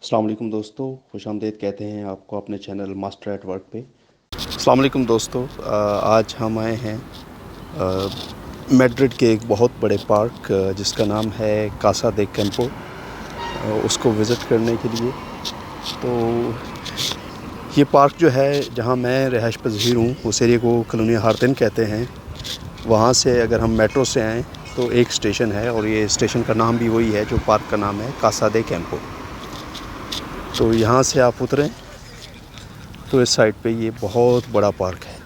अस्सलाम वालेकुम दोस्तों, खुशामदीद कहते हैं आपको अपने चैनल मास्टर एट वर्क पे। अस्सलाम वालेकुम दोस्तों, आज हम आए हैं मैड्रिड के एक बहुत बड़े पार्क जिसका नाम है कासा दे कैंपो, उसको विज़िट करने के लिए। तो ये पार्क जो है जहाँ मैं रिहाइश पज़ीर हूँ, उस एरिया को कॉलोनी हार्दिन कहते हैं। वहाँ से अगर हम मेट्रो से आएँ तो एक स्टेशन है और ये स्टेशन का नाम भी वही है जो पार्क का नाम है, कासा दे कैंपो। तो यहाँ से आप उतरें तो इस साइड पे ये बहुत बड़ा पार्क है।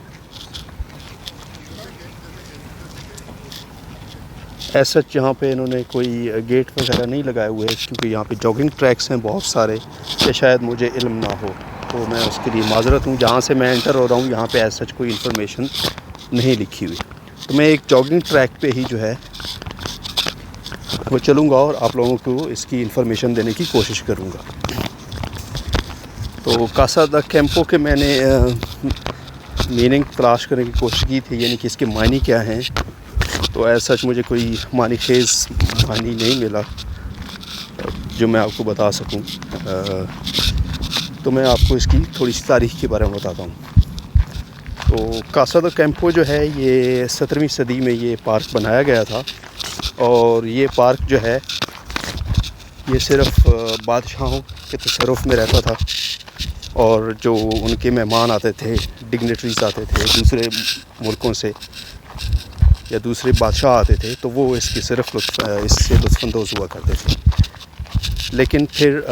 ऐसा यहाँ पे इन्होंने कोई गेट वगैरह नहीं लगाए हुए है, क्योंकि यहाँ पे जॉगिंग ट्रैक्स हैं बहुत सारे, या शायद मुझे इल्म ना हो, तो मैं उसके लिए माज़रत हूँ। जहाँ से मैं एंटर हो रहा हूँ यहाँ पे ऐसा कोई इन्फॉर्मेशन नहीं लिखी हुई, तो मैं एक जॉगिंग ट्रैक पे ही जो है वो चलूँगा और आप लोगों को इसकी इन्फॉर्मेशन देने की कोशिश करूँगा। तो कासा द कैंपो के मैंने मीनिंग तलाश करने की कोशिश की थी, यानी कि इसके मायने क्या हैं। तो ऐसा सच मुझे कोई मानी खेज़ मानी नहीं मिला जो मैं आपको बता सकूं। तो मैं आपको इसकी थोड़ी सी तारीख़ के बारे में बताता हूँ। तो कासा द कैंपो जो है ये 17वीं सदी में ये पार्क बनाया गया था, और ये पार्क जो है ये सिर्फ़ बादशाहों के तसर्रुफ़ में रहता था, और जो उनके मेहमान आते थे, डिग्नेटरीज़ आते थे दूसरे मुल्कों से या दूसरे बादशाह आते थे, तो वो इसकी सिर्फ इससे लुत्फ़अंदोज़ हुआ करते थे। लेकिन फिर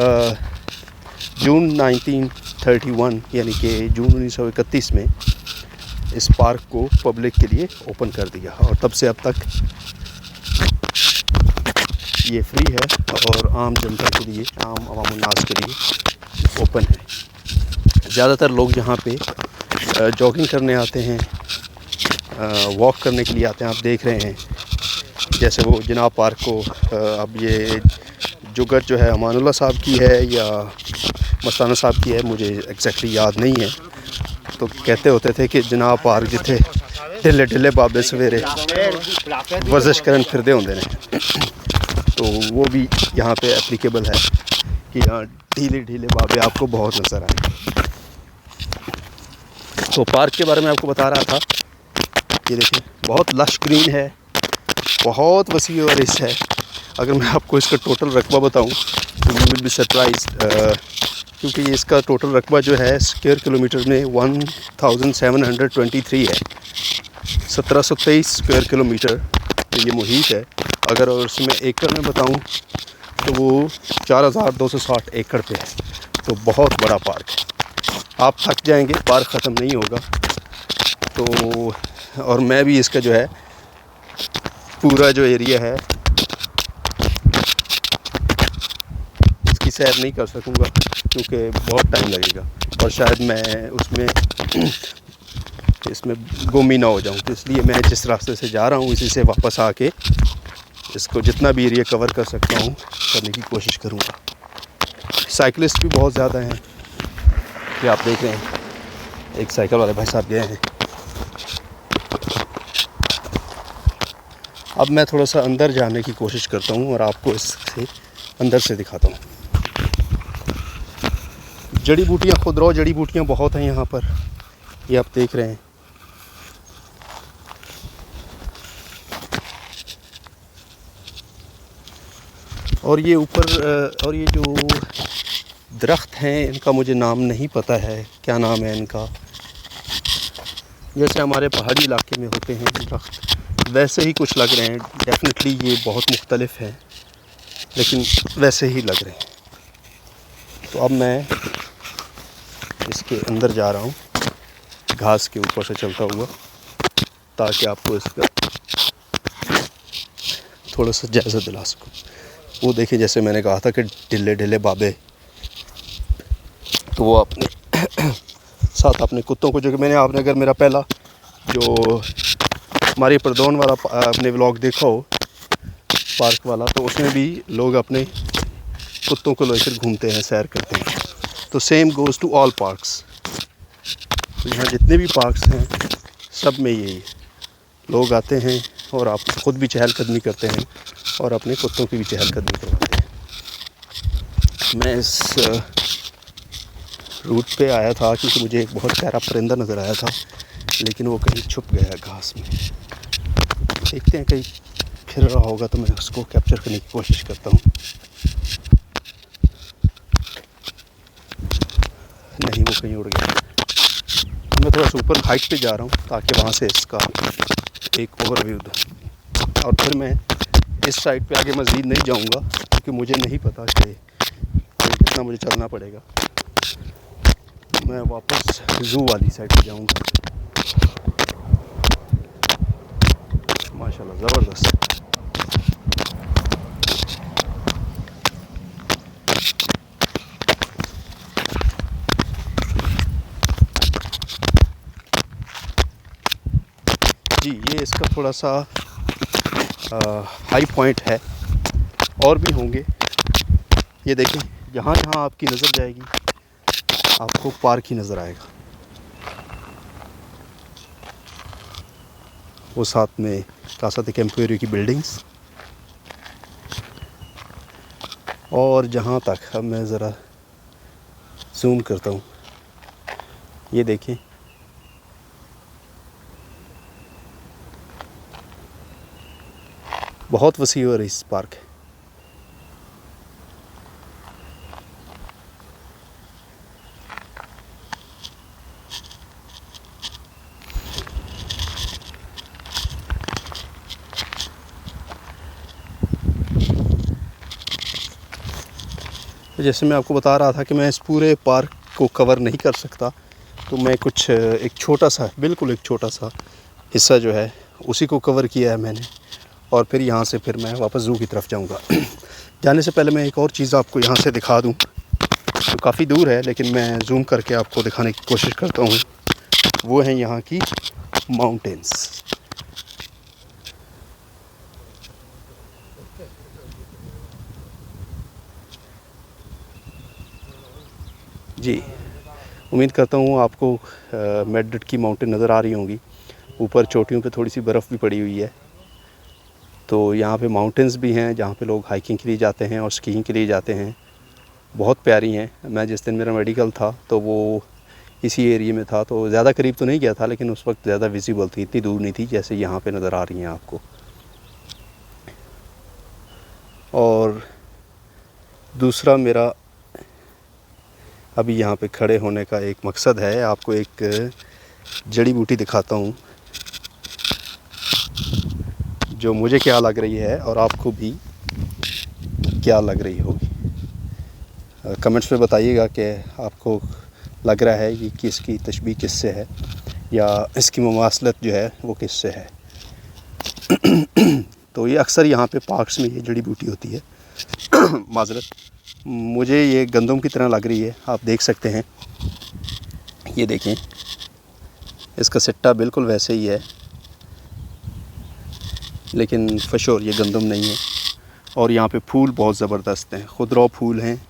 जून 1931 यानी कि जून 1931 में इस पार्क को पब्लिक के लिए ओपन कर दिया, और तब से अब तक ये फ्री है और आम जनता के लिए, आम अवाम उन्नास के लिए ओपन है। ज़्यादातर लोग यहाँ पे जॉगिंग करने आते हैं, वॉक करने के लिए आते हैं। आप देख रहे हैं जैसे वो जनाब पार्क को, अब ये जुगत जो है अमानुल्लाह साहब की है या मस्ताना साहब की है, मुझे एग्जैक्टली याद नहीं है। तो कहते होते थे कि जनाब पार्क जिथे ढिले ढिले बाबे सवेरे वर्जिश करन फिरदे होंदे ने, तो वो भी यहाँ पे एप्लीकेबल है कि यहाँ ढीले ढीले बाबे आपको बहुत नज़र आए। तो पार्क के बारे में आपको बता रहा था, ये देखिए बहुत लश ग्रीन है, बहुत वसी और इस है। अगर मैं आपको इसका टोटल रकबा बताऊं तो यू विल बी सरप्राइज्ड, क्योंकि ये इसका टोटल रकबा जो है स्क्वायर किलोमीटर में 1723 है। 1723 स्क्वायर किलोमीटर तो ये मुहित है। अगर और उसमें एकड़ में बताऊं तो वो 4260 एकड़ पे है। तो बहुत बड़ा पार्क है, आप थक जाएंगे, पार्क ख़त्म नहीं होगा। तो और मैं भी इसका जो है पूरा जो एरिया है इसकी सैर नहीं कर सकूंगा, क्योंकि बहुत टाइम लगेगा और शायद मैं उसमें इसमें गुम ही ना हो जाऊं। तो इसलिए मैं जिस रास्ते से जा रहा हूं इसी से वापस आके इसको जितना भी एरिया कवर कर सकता हूं करने की कोशिश करूंगा। साइकिलिस्ट भी बहुत ज़्यादा हैं, ये आप देख रहे हैं, एक साइकिल वाले भाई साहब गए हैं। अब मैं थोड़ा सा अंदर जाने की कोशिश करता हूँ और आपको इससे अंदर से दिखाता हूँ। जड़ी बूटियाँ, खुदरो जड़ी बूटियाँ बहुत हैं यहाँ पर, ये आप देख रहे हैं। और ये ऊपर और ये जो दरख्त हैं इनका मुझे नाम नहीं पता है, क्या नाम है इनका। जैसे हमारे पहाड़ी इलाके में होते हैं दरख्त, वैसे ही कुछ लग रहे हैं। डेफिनेटली ये बहुत मुख्तलिफ है, लेकिन वैसे ही लग रहे हैं। तो अब मैं इसके अंदर जा रहा हूँ घास के ऊपर से चलता हुआ, ताकि आपको इसका थोड़ा सा जायज़ा दिला सकूँ। वो देखिए, जैसे मैंने कहा था कि ढिले ढिले बाबे, तो वो अपने साथ अपने कुत्तों को, जो कि मैंने आपने अगर मेरा पहला जो हमारी परदौन वाला अपने व्लॉग देखा हो पार्क वाला, तो उसमें भी लोग अपने कुत्तों को लेकर घूमते हैं, सैर करते हैं। तो same goes to all parks. तो यहाँ जितने भी पार्क्स हैं सब में यही लोग आते हैं और आप ख़ुद भी चहलकदमी करते हैं और अपने कुत्तों की भी चहलकदमी करवाते हैं। मैं इस रूट पे आया था क्योंकि मुझे एक बहुत प्यारा परिंदा नज़र आया था, लेकिन वो कहीं छुप गया घास में। देखते हैं कहीं फिर रहा होगा तो मैं उसको कैप्चर करने की कोशिश करता हूँ। नहीं, वो कहीं उड़ गया। मैं थोड़ा सा ऊपर हाइट पे जा रहा हूँ ताकि वहाँ से इसका एक ओवरव्यू दूँ, और फिर मैं इस साइड पे आगे मज़ीद नहीं जाऊँगा क्योंकि मुझे नहीं पता कि कितना मुझे चलना पड़ेगा। मैं वापस ज़ू वाली साइड पे जाऊँगा। माशाल्लाह ज़बरदस्त। जी, ये इसका थोड़ा सा हाई पॉइंट है, और भी होंगे। ये देखें, जहाँ जहाँ आपकी नज़र जाएगी आपको पार्क ही नज़र आएगा। वो साथ में कासा दे कैंपोरियो की बिल्डिंग्स, और जहाँ तक, अब मैं ज़रा जूम करता हूँ, ये देखें बहुत वसी और इस पार्क है। जैसे मैं आपको बता रहा था कि मैं इस पूरे पार्क को कवर नहीं कर सकता, तो मैं कुछ एक छोटा सा, बिल्कुल एक छोटा सा हिस्सा जो है उसी को कवर किया है मैंने, और फिर यहाँ से फिर मैं वापस ज़ू की तरफ जाऊँगा। जाने से पहले मैं एक और चीज़ आपको यहाँ से दिखा दूँ, तो काफ़ी दूर है लेकिन मैं जूम करके आपको दिखाने की कोशिश करता हूँ। वो हैं यहाँ की माउंटेन्स। जी, उम्मीद करता हूँ आपको मैड्रिड की माउंटेन नज़र आ रही होंगी। ऊपर चोटियों पे थोड़ी सी बर्फ़ भी पड़ी हुई है। तो यहाँ पे माउंटेन्स भी हैं जहाँ पे लोग हाइकिंग के लिए जाते हैं और स्कीइंग के लिए जाते हैं। बहुत प्यारी हैं। मैं जिस दिन मेरा मेडिकल था तो वो इसी एरिया में था, तो ज़्यादा करीब तो नहीं गया था, लेकिन उस वक्त ज़्यादा विजिबल थी, इतनी दूर नहीं थी जैसे यहाँ पे नज़र आ रही हैं आपको। और दूसरा मेरा अभी यहाँ पे खड़े होने का एक मकसद है, आपको एक जड़ी बूटी दिखाता हूँ जो मुझे क्या लग रही है और आपको भी क्या लग रही होगी। कमेंट्स में बताइएगा कि आपको लग रहा है कि किसकी तशबीह किससे है, या इसकी मुमासलत जो है वो किससे है। तो ये अक्सर यहाँ पे पार्क्स में ये जड़ी बूटी होती है। माजरत, मुझे ये गंदम की तरह लग रही है। आप देख सकते हैं, ये देखें, इसका सिट्टा बिल्कुल वैसे ही है, लेकिन फशोर ये गंदम नहीं है। और यहाँ पे फूल बहुत ज़बरदस्त हैं, खुदरा फूल हैं,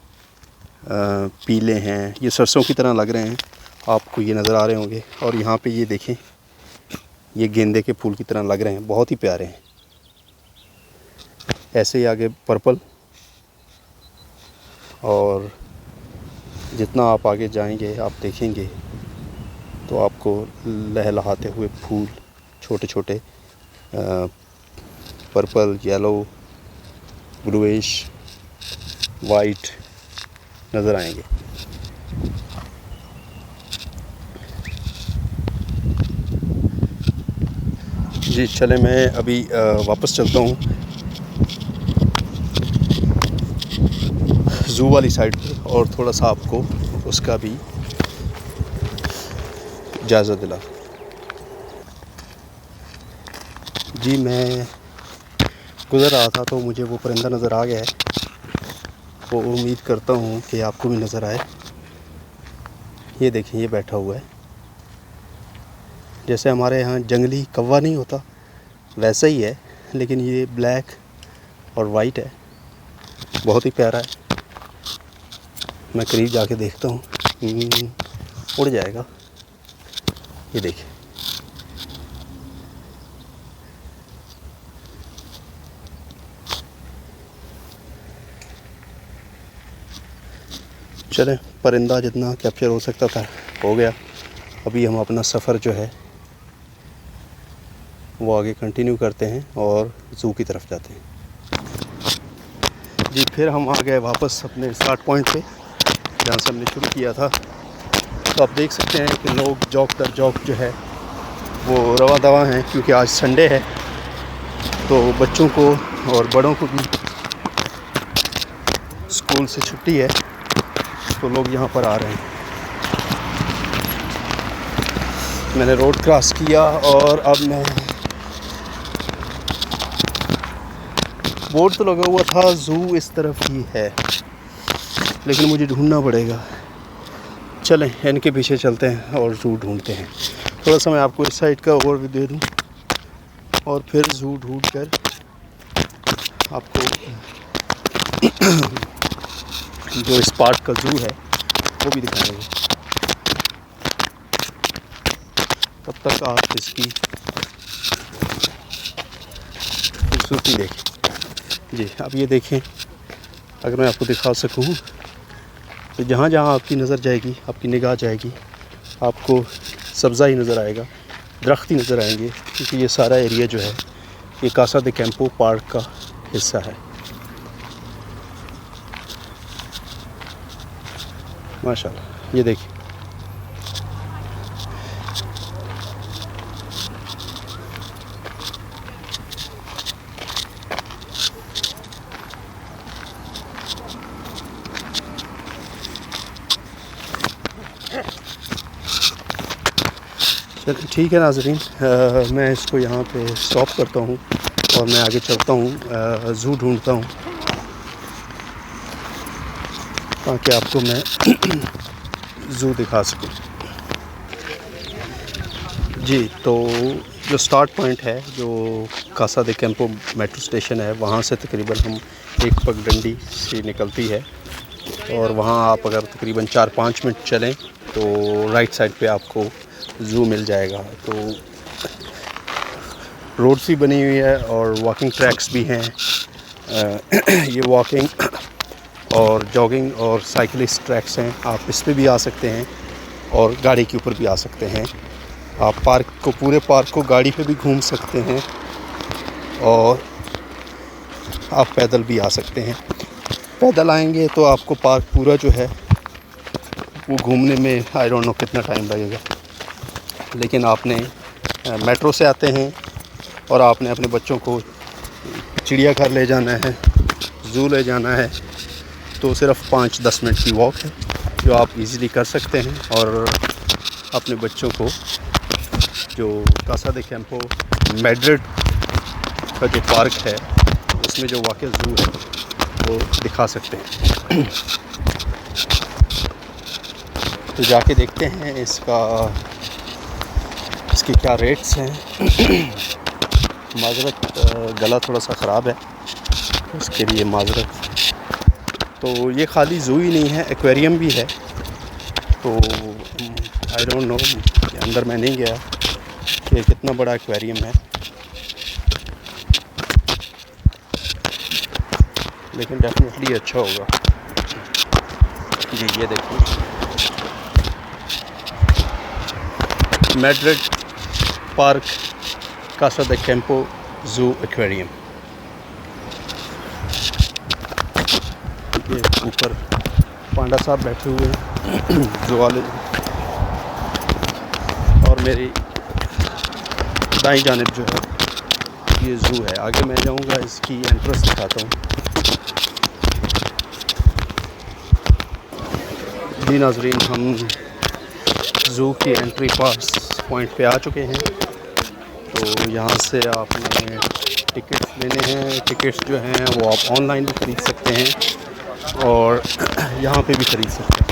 पीले हैं, ये सरसों की तरह लग रहे हैं, आपको ये नज़र आ रहे होंगे। और यहाँ पे ये देखें, ये गेंदे के फूल की तरह लग रहे हैं, बहुत ही प्यारे हैं। ऐसे ही आगे पर्पल, और जितना आप आगे जाएंगे आप देखेंगे तो आपको लहलहाते हुए फूल, छोटे छोटे पर्पल, येलो, ब्लूइश, वाइट नज़र आएंगे। जी चले, मैं अभी वापस चलता हूँ ज़ू वाली साइड पर, और थोड़ा सा आपको उसका भी जायज़ा दिला। जी, मैं गुज़र रहा था तो मुझे वो परिंदा नज़र आ गया है, वो उम्मीद करता हूँ कि आपको भी नज़र आए। ये देखें, ये बैठा हुआ है, जैसे हमारे यहाँ जंगली कौवा नहीं होता वैसा ही है, लेकिन ये ब्लैक और वाइट है, बहुत ही प्यारा है। मैं करीब जाके देखता हूँ, उड़ जाएगा। ये देखिए, चलें, परिंदा जितना कैप्चर हो सकता था हो गया। अभी हम अपना सफ़र जो है वो आगे कंटिन्यू करते हैं और ज़ू की तरफ जाते हैं। जी, फिर हम आ गए वापस अपने स्टार्ट पॉइंट पे जहाँ से हमने शुरू किया था। तो आप देख सकते हैं कि लोग जॉक दर जॉक जो है वो रवा दवा हैं, क्योंकि आज संडे है तो बच्चों को और बड़ों को भी स्कूल से छुट्टी है, तो लोग यहाँ पर आ रहे हैं। मैंने रोड क्रॉस किया और अब मैं, बोर्ड तो लगा हुआ था ज़ू इस तरफ ही है, लेकिन मुझे ढूंढना पड़ेगा। चलें, इनके पीछे चलते हैं और ज़ू ढूंढते हैं। थोड़ा सा मैं आपको इस साइड का ओवरव्यू दे दूं और फिर ज़ू ढूंढ कर आपको जो इस पार्क का ज़ू है वो भी दिखाएंगे। तब तक आप इसकी खूबसूरती देखें। जी, अब ये देखें, अगर मैं आपको दिखा सकूं तो जहाँ जहाँ आपकी नज़र जाएगी, आपकी निगाह जाएगी, आपको सब्ज़ा ही नज़र आएगा, दरख्त ही नज़र आएंगे, क्योंकि ये सारा एरिया जो है ये कासा दे कैंपो पार्क का हिस्सा है। माशाल्लाह, ये देखिए। चलिए ठीक है नाज़रीन, मैं इसको यहाँ पे स्टॉप करता हूँ और मैं आगे चलता हूँ, ज़ू ढूंढता हूँ ताकि आपको मैं ज़ू दिखा सकूँ। जी, तो जो स्टार्ट पॉइंट है, जो कासा दे कैंपो मेट्रो स्टेशन है, वहाँ से तकरीबन हम एक पगडंडी से निकलती है और वहाँ आप अगर तकरीबन 4-5 मिनट चलें तो राइट साइड पे आपको ज़ू मिल जाएगा। तो रोड्स भी बनी हुई है और वॉकिंग ट्रैक्स भी हैं। ये वॉकिंग और जॉगिंग और साइकिलिस्ट ट्रैक्स हैं, आप इस पे भी आ सकते हैं और गाड़ी के ऊपर भी आ सकते हैं। आप पूरे पार्क को गाड़ी पे भी घूम सकते हैं और आप पैदल भी आ सकते हैं। पैदल आएंगे तो आपको पार्क पूरा जो है वो घूमने में आई डोंट नो कितना टाइम लगेगा, लेकिन आपने मेट्रो से आते हैं और आपने अपने बच्चों को चिड़ियाघर ले जाना है, ज़ू ले जाना है, तो सिर्फ 5-10 मिनट की वॉक है जो आप इजीली कर सकते हैं और अपने बच्चों को जो कासा दे कैंपो मैड्रिड का जो पार्क है उसमें जो वाक़ई ज़ू है वो दिखा सकते हैं। तो जाके देखते हैं इसके क्या रेट्स हैं। माज़रत, गला थोड़ा सा ख़राब है, उसके लिए माज़रत। तो ये खाली ज़ू ही नहीं है, एक्वेरियम भी है। तो आई डोंट नो, अंदर मैं नहीं गया कि कितना बड़ा एक्वेरियम है, लेकिन डेफिनेटली अच्छा होगा। जी, ये देखिए, मैड्रिड पार्क कासा दे कैंपो ज़ू एक्वेरियम। ये ऊपर पांडा साहब बैठे हुए हैं ज़ू वाले, और मेरी दाईं जानिब जो है ये ज़ू है। आगे मैं जाऊंगा, इसकी एंट्रेंस दिखाता हूँ। जी नाज़रीन, हम ज़ू की एंट्री पास पॉइंट पे आ चुके हैं। तो यहाँ से आपने टिकट्स लेने हैं। टिकट्स जो हैं वो आप ऑनलाइन भी ख़रीद सकते हैं और यहाँ पे भी ख़रीद सकते हैं।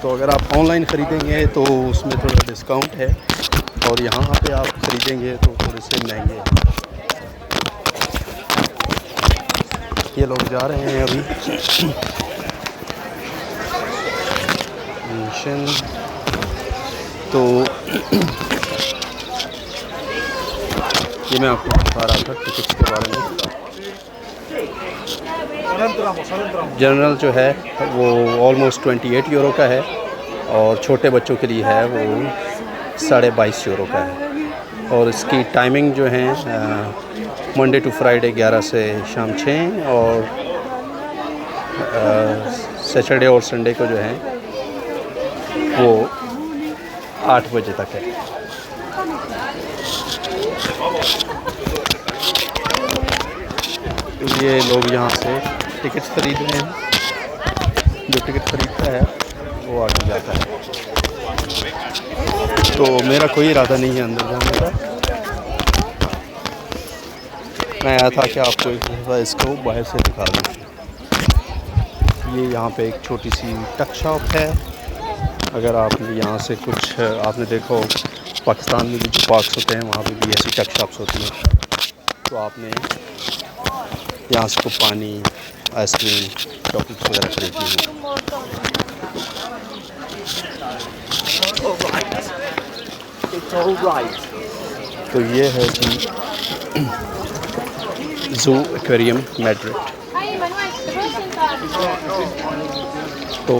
तो अगर आप ऑनलाइन ख़रीदेंगे तो उसमें थोड़ा डिस्काउंट है और यहाँ पे आप ख़रीदेंगे तो थोड़े से महंगे हैं। ये लोग जा रहे हैं अभी मिशन। तो ये मैं आपको बता रहा था टिकट्स के बारे में। जनरल जो है वो ऑलमोस्ट 28 यूरो का है और छोटे बच्चों के लिए है वो 22.5 यूरो का है। और इसकी टाइमिंग जो है मंडे टू फ्राइडे 11 से शाम 6 और सैटरडे और संडे को जो है वो 8 बजे तक है। तो ये लोग यहाँ से टिकट खरीद रहे हैं, जो टिकट खरीदता है वो आगे जाता है। तो मेरा कोई इरादा नहीं है अंदर जाने का, मैं आया था कि आपको एक दफ़ा इसको बाहर से दिखा दूँ। ये यहाँ पे एक छोटी सी टक शॉप है। अगर आपने यहाँ से कुछ आपने देखा हो पाकिस्तान में भी जो पार्क्स होते हैं वहाँ पे भी ऐसी टक शॉप्स होती हैं, तो आपने यहाँ से को पानी, आइसक्रीम, चॉकलेट्स वगैरह खरीदनी है। तो ये है जी ज़ू एक्वेरियम मैड्रिड। तो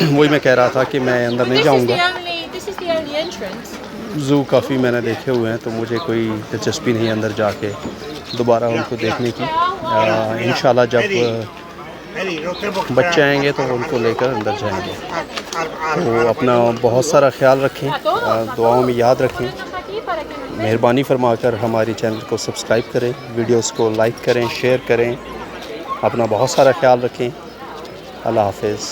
वही मैं कह रहा था कि मैं अंदर नहीं जाऊंगा। ज़ू काफ़ी मैंने देखे हुए हैं तो मुझे कोई दिलचस्पी नहीं अंदर जाके दोबारा उनको देखने की। इंशाल्लाह जब बच्चे आएंगे तो उनको लेकर अंदर जाएंगे। तो अपना बहुत सारा ख्याल रखें, दुआओं में याद रखें। मेहरबानी फरमाकर हमारे चैनल को सब्सक्राइब करें, वीडियोस को लाइक करें, शेयर करें। अपना बहुत सारा ख्याल रखें। अल्लाह हाफ़िज़।